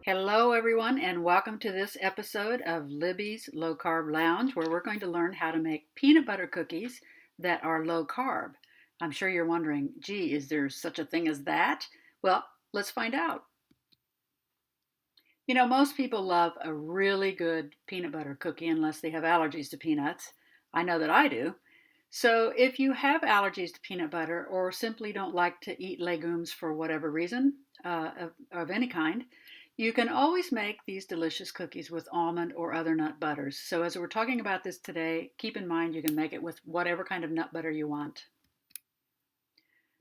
Hello, everyone, and welcome to this episode of Libby's Low Carb Lounge, where we're going to learn how to make peanut butter cookies that are low carb. I'm sure you're wondering, gee, is there such a thing as that? Well, let's find out. Most people love a really good peanut butter cookie unless they have allergies to peanuts. I know that I do. So, if you have allergies to peanut butter or simply don't like to eat legumes for whatever reason of any kind, you can always make these delicious cookies with almond or other nut butters. So, as we're talking about this today, keep in mind you can make it with whatever kind of nut butter you want.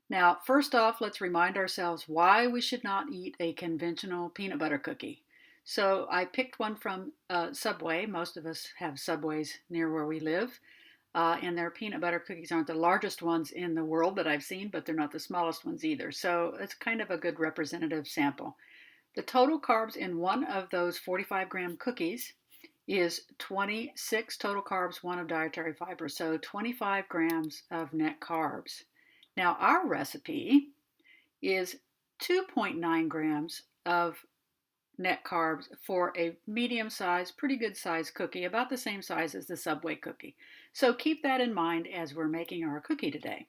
Now, first off, let's remind ourselves why we should not eat a conventional peanut butter cookie. So, I picked one from Subway. Most of us have Subways near where we live. And their peanut butter cookies aren't the largest ones in the world that I've seen, but they're not the smallest ones either. So it's kind of a good representative sample. The total carbs in one of those 45-gram cookies is 26 total carbs, one of dietary fiber. So 25 grams of net carbs. Now, our recipe is 2.9 grams of net carbs for a medium size, pretty good size cookie, about the same size as the Subway cookie. So keep that in mind as we're making our cookie today.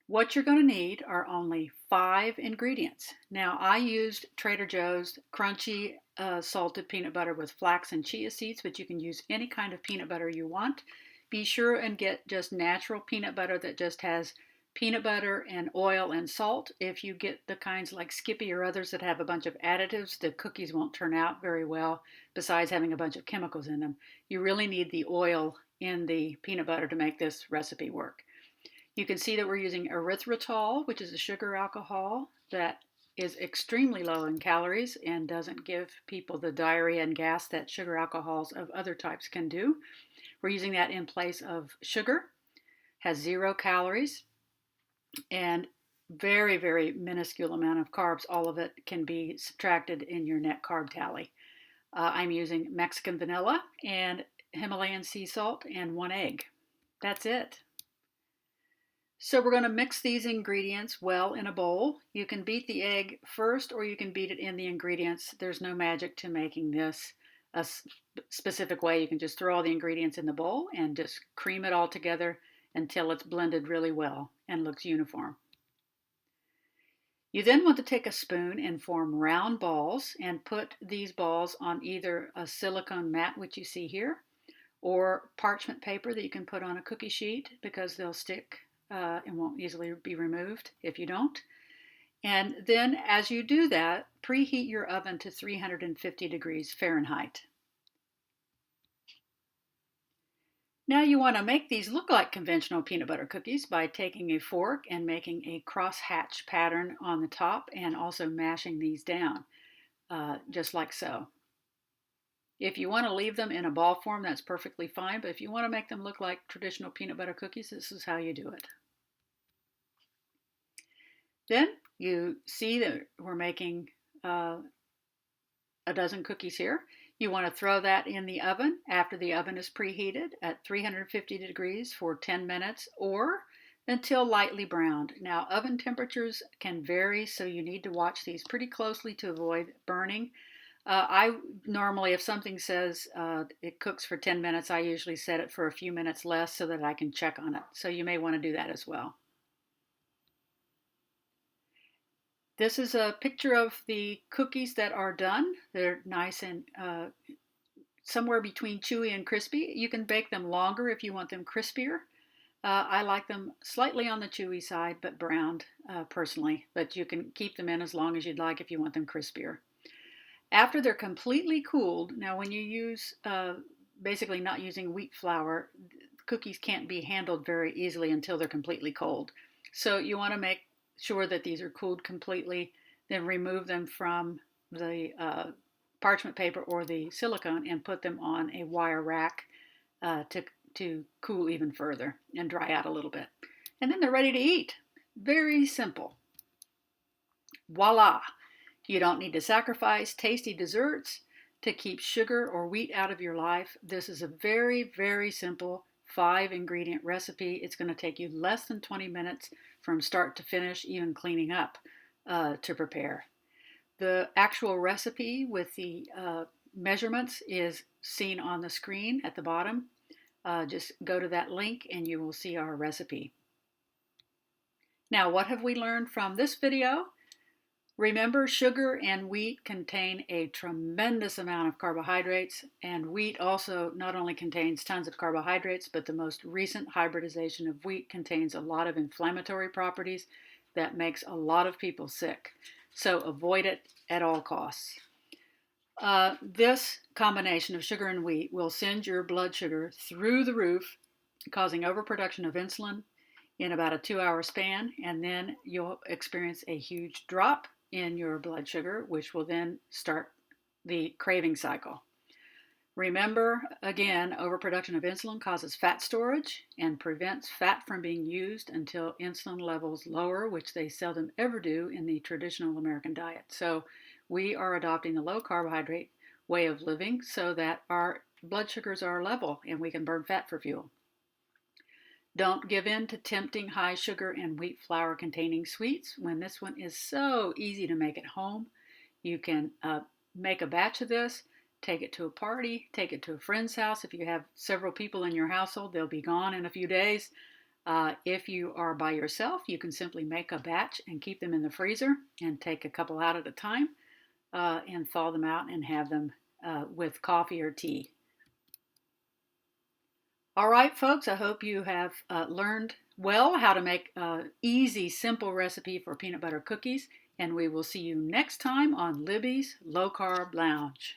What you're going to need are only 5 ingredients. Now, I used Trader Joe's crunchy salted peanut butter with flax and chia seeds, but you can use any kind of peanut butter you want. Be sure and get just natural peanut butter that just has peanut butter and oil and salt. If you get the kinds like Skippy or others that have a bunch of additives, the cookies won't turn out very well, besides having a bunch of chemicals in them. You really need the oil in the peanut butter to make this recipe work. You can see that we're using erythritol, which is a sugar alcohol that is extremely low in calories and doesn't give people the diarrhea and gas that sugar alcohols of other types can do. We're using that in place of sugar, has 0 calories, and very, very minuscule amount of carbs. All of it can be subtracted in your net carb tally. I'm using Mexican vanilla and Himalayan sea salt and 1 egg. That's it. So we're going to mix these ingredients well in a bowl. You can beat the egg first or you can beat it in the ingredients. There's no magic to making this a specific way. You can just throw all the ingredients in the bowl and just cream it all together until it's blended really well and looks uniform. You then want to take a spoon and form round balls and put these balls on either a silicone mat, which you see here, or parchment paper that you can put on a cookie sheet because they'll stick and won't easily be removed if you don't. And then as you do that, preheat your oven to 350 degrees Fahrenheit. Now you want to make these look like conventional peanut butter cookies by taking a fork and making a cross-hatch pattern on the top and also mashing these down, just like so. If you want to leave them in a ball form, that's perfectly fine, but if you want to make them look like traditional peanut butter cookies, this is how you do it. Then you see that we're making a dozen cookies here. You want to throw that in the oven after the oven is preheated at 350 degrees for 10 minutes or until lightly browned. Now, oven temperatures can vary, so you need to watch these pretty closely to avoid burning. I normally, if something says it cooks for 10 minutes, I usually set it for a few minutes less so that I can check on it. So you may want to do that as well. This is a picture of the cookies that are done. They're nice and somewhere between chewy and crispy. You can bake them longer if you want them crispier. I like them slightly on the chewy side, but browned personally. But you can keep them in as long as you'd like if you want them crispier. After they're completely cooled, now when you use, basically not using wheat flour, cookies can't be handled very easily until they're completely cold. So you want to make sure that these are cooled completely, then remove them from the parchment paper or the silicone and put them on a wire rack to cool even further and dry out a little bit. And then they're ready to eat. Very simple. Voila! You don't need to sacrifice tasty desserts to keep sugar or wheat out of your life. This is a very, very simple 5-ingredient recipe. It's going to take you less than 20 minutes from start to finish, even cleaning up to prepare. The actual recipe with the measurements is seen on the screen at the bottom. Just go to that link and you will see our recipe. Now, what have we learned from this video? Remember, sugar and wheat contain a tremendous amount of carbohydrates, and wheat also not only contains tons of carbohydrates, but the most recent hybridization of wheat contains a lot of inflammatory properties that makes a lot of people sick. So avoid it at all costs. This combination of sugar and wheat will send your blood sugar through the roof, causing overproduction of insulin in about a 2-hour span, and then you'll experience a huge drop in your blood sugar, which will then start the craving cycle. Remember, again, overproduction of insulin causes fat storage and prevents fat from being used until insulin levels lower, which they seldom ever do in the traditional American diet. So we are adopting the low carbohydrate way of living so that our blood sugars are level and we can burn fat for fuel. Don't give in to tempting high sugar and wheat flour containing sweets when this one is so easy to make at home. You can make a batch of this, take it to a party, take it to a friend's house. If you have several people in your household, they'll be gone in a few days. If you are by yourself, you can simply make a batch and keep them in the freezer and take a couple out at a time and thaw them out and have them with coffee or tea. All right, folks, I hope you have learned well how to make an easy, simple recipe for peanut butter cookies, and we will see you next time on Libby's Low Carb Lounge.